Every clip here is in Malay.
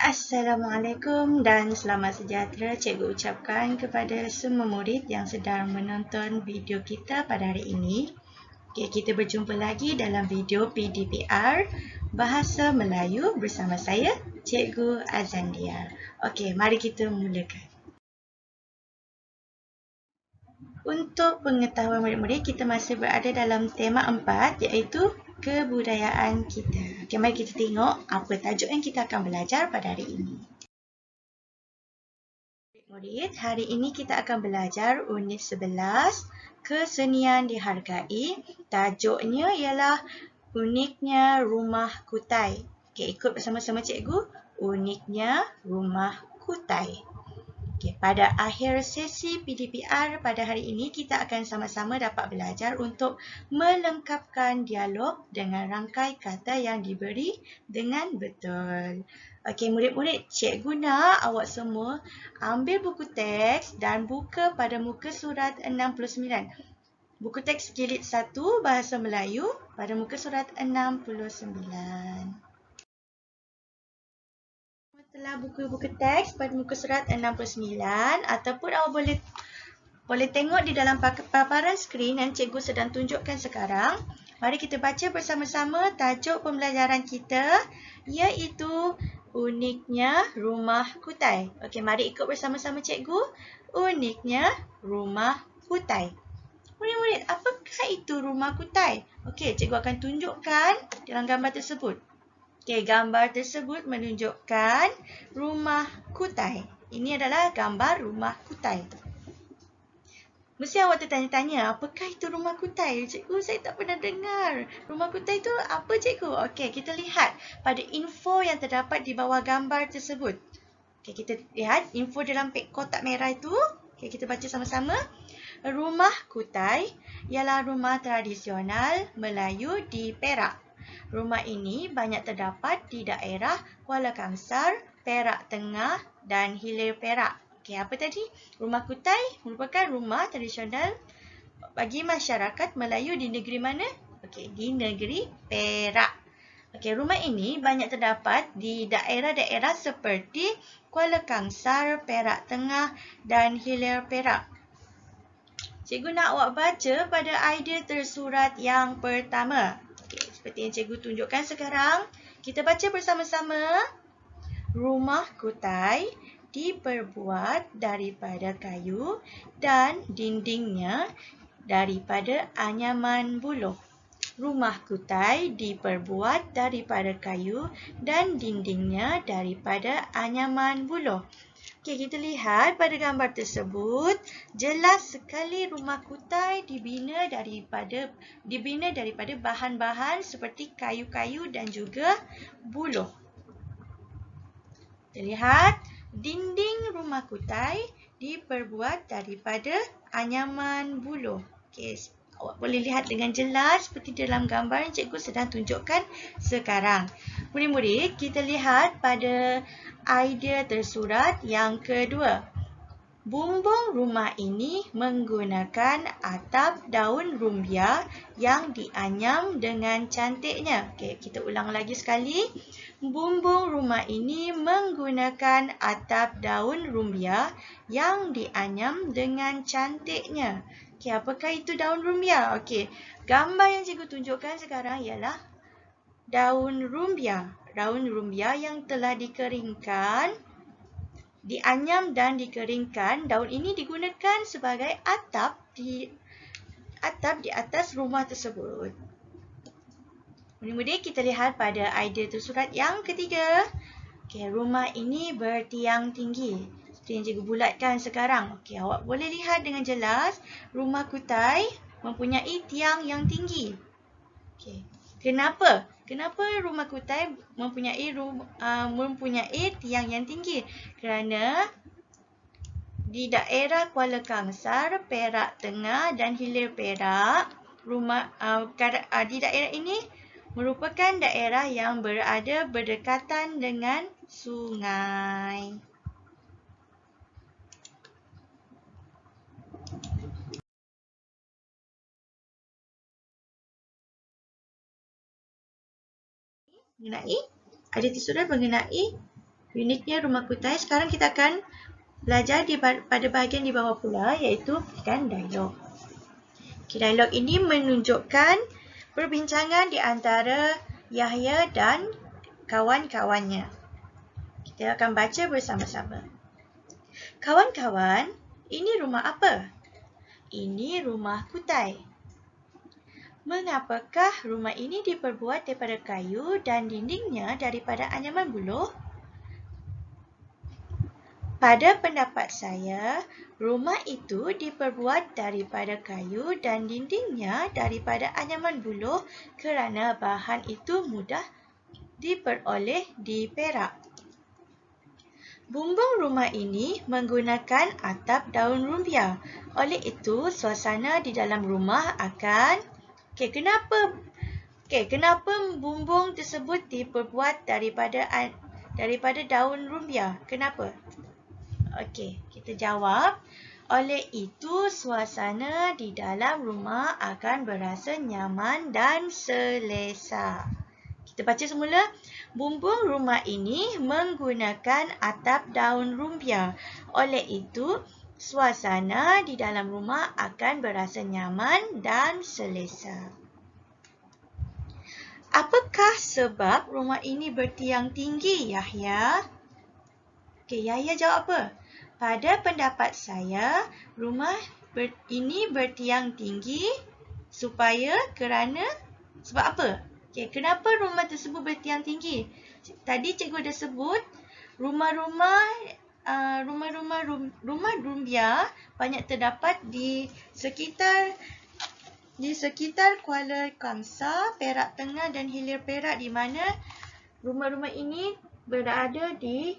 Assalamualaikum dan selamat sejahtera cikgu ucapkan kepada semua murid yang sedang menonton video kita pada hari ini. Okay, kita berjumpa lagi dalam video PDPR Bahasa Melayu bersama saya, Cikgu Azandia. Okey, mari kita mulakan. Untuk pengetahuan murid-murid, kita masih berada dalam tema 4 iaitu kebudayaan kita. Okey, mari kita tengok apa tajuk yang kita akan belajar pada hari ini. Murid, hari ini kita akan belajar unit 11, kesenian dihargai. Tajuknya ialah uniknya rumah kutai. Okey, ikut bersama-sama cikgu. Uniknya rumah kutai. Okey, pada akhir sesi PDPR pada hari ini, kita akan sama-sama dapat belajar untuk melengkapkan dialog dengan rangkai kata yang diberi dengan betul. Okey, murid-murid, cikgu nak awak semua ambil buku teks dan buka pada muka surat 69. Buku teks jilid 1 Bahasa Melayu pada muka surat 69. Telah buku-buku teks pada muka surat 69 ataupun awak boleh tengok di dalam paparan skrin yang cikgu sedang tunjukkan sekarang. Mari kita baca bersama-sama tajuk pembelajaran kita iaitu uniknya rumah kutai. Okey, mari ikut bersama-sama cikgu. Uniknya rumah kutai. Murid-murid, apakah itu rumah kutai? Okey, cikgu akan tunjukkan dalam gambar tersebut. Okey, gambar tersebut menunjukkan rumah kutai. Ini adalah gambar rumah kutai. Mesti awak tertanya-tanya, apakah itu rumah kutai? Cikgu, saya tak pernah dengar. Rumah kutai itu apa, cikgu? Okey, kita lihat pada info yang terdapat di bawah gambar tersebut. Okey, kita lihat info dalam kotak merah itu. Okey, kita baca sama-sama. Rumah kutai ialah rumah tradisional Melayu di Perak. Rumah ini banyak terdapat di daerah Kuala Kangsar, Perak Tengah dan Hilir Perak. Okey, apa tadi? Rumah kutai merupakan rumah tradisional bagi masyarakat Melayu di negeri mana? Okey, di negeri Perak. Okey, rumah ini banyak terdapat di daerah-daerah seperti Kuala Kangsar, Perak Tengah dan Hilir Perak. Cikgu nak awak baca pada idea tersurat yang pertama. Okey, seperti yang cikgu tunjukkan sekarang. Kita baca bersama-sama. Rumah kutai diperbuat daripada kayu dan dindingnya daripada anyaman buluh. Rumah kutai diperbuat daripada kayu dan dindingnya daripada anyaman buluh. Okey, kita lihat pada gambar tersebut, jelas sekali rumah kutai dibina daripada bahan-bahan seperti kayu-kayu dan juga buluh. Kita lihat, dinding rumah kutai diperbuat daripada anyaman buluh. Okey, awak boleh lihat dengan jelas seperti dalam gambar yang cikgu sedang tunjukkan sekarang. Murid-murid, kita lihat pada idea tersurat yang kedua. Bumbung rumah ini menggunakan atap daun rumbia yang dianyam dengan cantiknya. Okey, kita ulang lagi sekali. Bumbung rumah ini menggunakan atap daun rumbia yang dianyam dengan cantiknya. Okey, apakah itu daun rumbia? Okey, gambar yang cikgu tunjukkan sekarang ialah daun rumbia. Daun rumbia yang telah dikeringkan, dianyam dan dikeringkan. Daun ini digunakan sebagai atap di atas rumah tersebut. Murid-murid, kita lihat pada idea tersurat yang ketiga. Okey, rumah ini bertiang tinggi. Seperti yang cikgu bulatkan sekarang. Okey, awak boleh lihat dengan jelas rumah kutai mempunyai tiang yang tinggi. Okey, kenapa? Kenapa rumah kutai mempunyai tiang yang tinggi? Kerana di daerah Kuala Kangsar, Perak Tengah dan Hilir Perak, di daerah ini merupakan daerah yang berada berdekatan dengan sungai. Ada tersurat mengenai Unitnya rumah kutai. Sekarang kita akan belajar pada bahagian di bawah pula, iaitu petikan dialog. Dialog ini menunjukkan perbincangan di antara Yahya dan kawan-kawannya. Kita akan baca bersama-sama. Kawan-kawan, ini rumah apa? Ini rumah kutai. Mengapakah rumah ini diperbuat daripada kayu dan dindingnya daripada anyaman buluh? Pada pendapat saya, rumah itu diperbuat daripada kayu dan dindingnya daripada anyaman buluh kerana bahan itu mudah diperoleh di Perak. Bumbung rumah ini menggunakan atap daun rumbia. Oleh itu, suasana di dalam rumah akan... Kenapa bumbung tersebut diperbuat daripada daun rumbia? Kenapa? Okey, kita jawab. Oleh itu, suasana di dalam rumah akan berasa nyaman dan selesa. Kita baca semula. Bumbung rumah ini menggunakan atap daun rumbia. Oleh itu, suasana di dalam rumah akan berasa nyaman dan selesa. Apakah sebab rumah ini bertiang tinggi, Yahya? Okey, Yahya jawab apa? Pada pendapat saya, rumah ini bertiang tinggi sebab apa? Okay, kenapa rumah tersebut bertiang tinggi? Tadi cikgu dah sebut rumah rumbia banyak terdapat di sekitar Kuala Kangsar, Perak Tengah dan Hilir Perak, di mana rumah-rumah ini berada di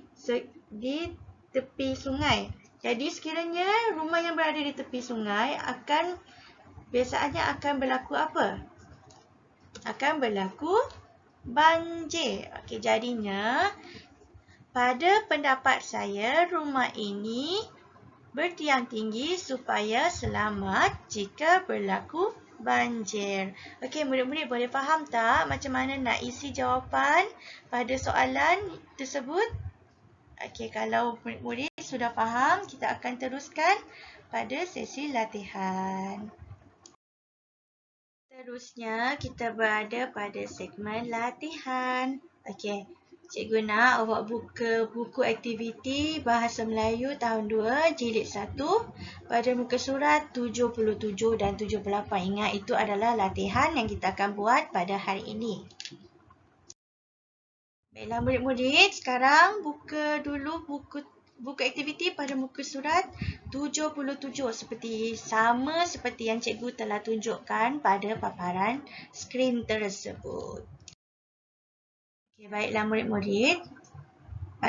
tepi sungai. Jadi sekiranya rumah yang berada di tepi sungai biasanya akan berlaku apa? Akan berlaku banjir. Okey, jadinya pada pendapat saya rumah ini bertiang tinggi supaya selamat jika berlaku banjir. Okey, murid-murid boleh faham tak macam mana nak isi jawapan pada soalan tersebut? Okey, kalau murid-murid sudah faham, kita akan teruskan pada sesi latihan. Seterusnya, kita berada pada segmen latihan. Okey, cikgu nak awak buka buku aktiviti Bahasa Melayu tahun 2, jilid 1 pada muka surat 77 dan 78. Ingat, itu adalah latihan yang kita akan buat pada hari ini. Baiklah murid-murid, sekarang buka dulu buku aktiviti pada muka surat 77 sama seperti yang cikgu telah tunjukkan pada paparan skrin tersebut. Okey, baiklah murid-murid.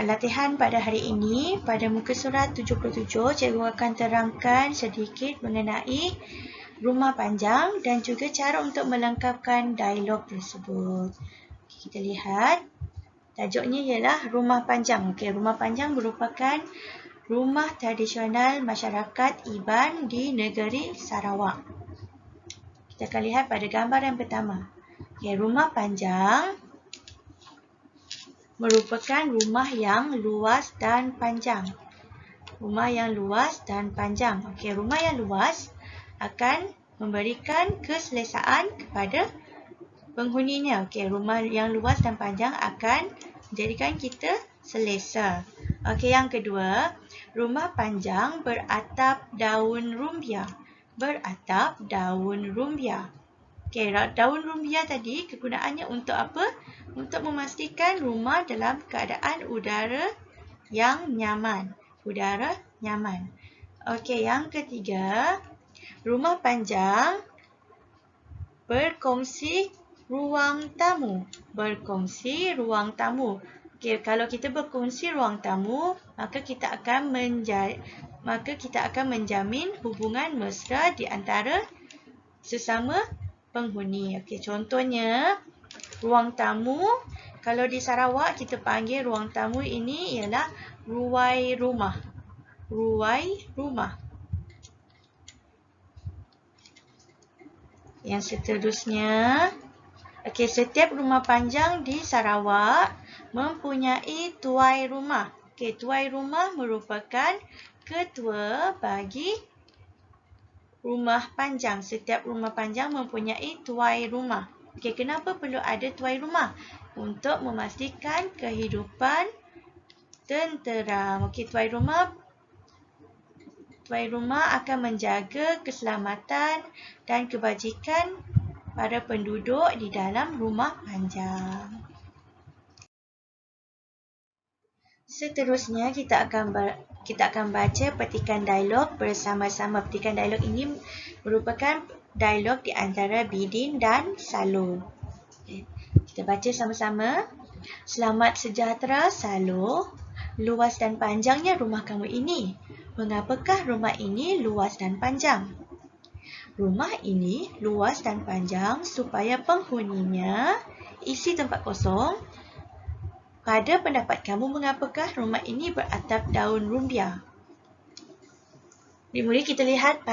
Latihan pada hari ini pada muka surat 77, cikgu akan terangkan sedikit mengenai rumah panjang dan juga cara untuk melengkapkan dialog tersebut. Okey, kita lihat. Tajuknya ialah rumah panjang. Okey, rumah panjang merupakan rumah tradisional masyarakat Iban di negeri Sarawak. Kita akan lihat pada gambar yang pertama. Okey, rumah panjang merupakan rumah yang luas dan panjang. Rumah yang luas dan panjang. Okey, rumah yang luas akan memberikan keselesaan kepada penghuninya. Okey, rumah yang luas dan panjang akan menjadikan kita selesa. Okey, yang kedua, rumah panjang beratap daun rumbia. Beratap daun rumbia. Okey, daun rumbia tadi kegunaannya untuk apa? Untuk memastikan rumah dalam keadaan udara yang nyaman. Udara nyaman. Okey, yang ketiga, rumah panjang berkongsi ruang tamu. Berkongsi ruang tamu. Okey, kalau kita berkongsi ruang tamu, maka kita akan menjamin hubungan mesra di antara sesama penghuni. Okey, contohnya ruang tamu, kalau di Sarawak kita panggil ruang tamu ini ialah ruai rumah. Ruai rumah. Yang seterusnya, Okey, setiap rumah panjang di Sarawak mempunyai tuai rumah. Okey, tuai rumah merupakan ketua bagi rumah panjang. Setiap rumah panjang mempunyai tuai rumah. Okey, kenapa perlu ada tuai rumah? Untuk memastikan kehidupan tenteram. Okey, tuai rumah akan menjaga keselamatan dan kebajikan para penduduk di dalam rumah panjang. Seterusnya kita akan baca petikan dialog bersama-sama. Petikan dialog ini merupakan dialog di antara Bidin dan Saloh. Kita baca sama-sama. Selamat sejahtera Saloh. Luas dan panjangnya rumah kamu ini. Mengapakah rumah ini luas dan panjang? Rumah ini luas dan panjang supaya penghuninya isi tempat kosong. Pada pendapat kamu, mengapakah rumah ini beratap daun rumbia? Murid-murid, kita lihat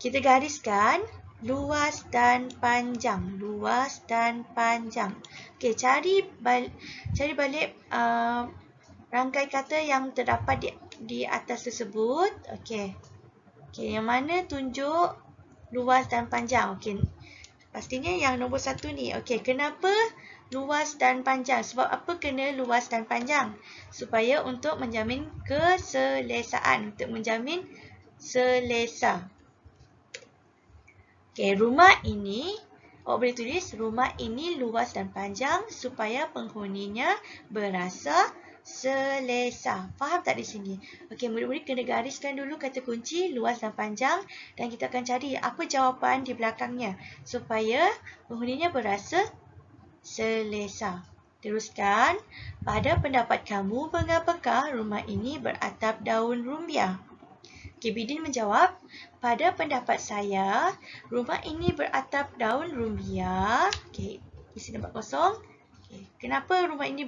kita gariskan luas dan panjang. Luas dan panjang. Okey, cari balik rangkai kata yang terdapat di atas tersebut. Okey, yang mana tunjuk luas dan panjang? Okey, pastinya yang nombor 1 ni. Okey, kenapa luas dan panjang? Sebab apa kena luas dan panjang? Supaya untuk menjamin keselesaan. Untuk menjamin selesa. Okey, rumah ini, awak boleh tulis rumah ini luas dan panjang supaya penghuninya berasa selesa. Faham tak di sini? Okey, murid-murid kena gariskan dulu kata kunci luas dan panjang dan kita akan cari apa jawapan di belakangnya supaya penghuninya berasa selesa. Teruskan. Pada pendapat kamu, mengapakah rumah ini beratap daun rumbia? Okey, Bidin menjawab, pada pendapat saya, rumah ini beratap daun rumbia. Okey, isi tempat kosong. Okey, kenapa rumah ini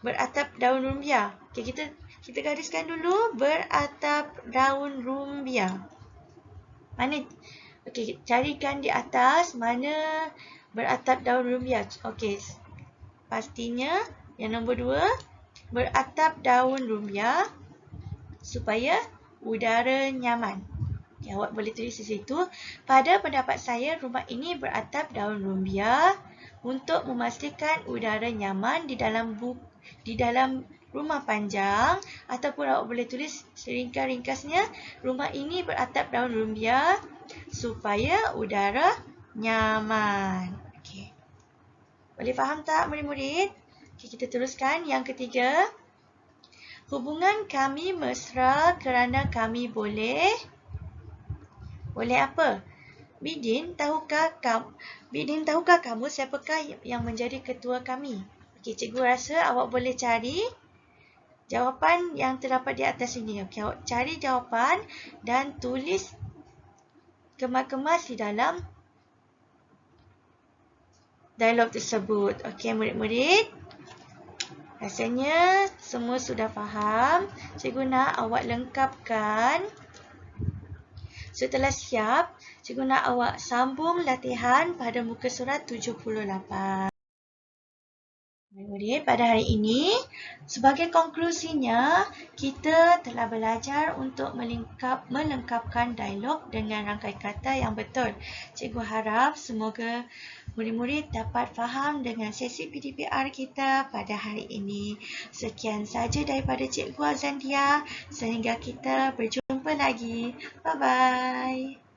beratap daun rumbia? Okey, kita gariskan dulu beratap daun rumbia. Mana? Okey, carikan di atas mana beratap daun rumbia. Okey, pastinya yang nombor 2, beratap daun rumbia supaya udara nyaman. Okay, awak boleh tulis di situ. Pada pendapat saya, rumah ini beratap daun rumbia untuk memastikan udara nyaman di dalam rumah panjang. Ataupun awak boleh tulis ringkas-ringkasnya, rumah ini beratap daun rumbia supaya udara nyaman. Okay. Boleh faham tak murid-murid? Okay, kita teruskan yang ketiga. Hubungan kami mesra kerana kami boleh apa? Bidin, tahukah kamu siapakah yang menjadi ketua kami? Okey, cikgu rasa awak boleh cari jawapan yang terdapat di atas ini. Okey, awak cari jawapan dan tulis kemas-kemas di dalam dialog tersebut. Okey, murid-murid. Rasanya semua sudah faham. Cikgu nak awak lengkapkan. Setelah siap, cikgu nak awak sambung latihan pada muka surat 78. Murid-murid, pada hari ini, sebagai konklusinya, kita telah belajar untuk melengkapkan dialog dengan rangkai kata yang betul. Cikgu harap semoga murid-murid dapat faham dengan sesi PDPR kita pada hari ini. Sekian saja daripada Cikgu Azandia. Sehingga kita berjumpa lagi. Bye-bye.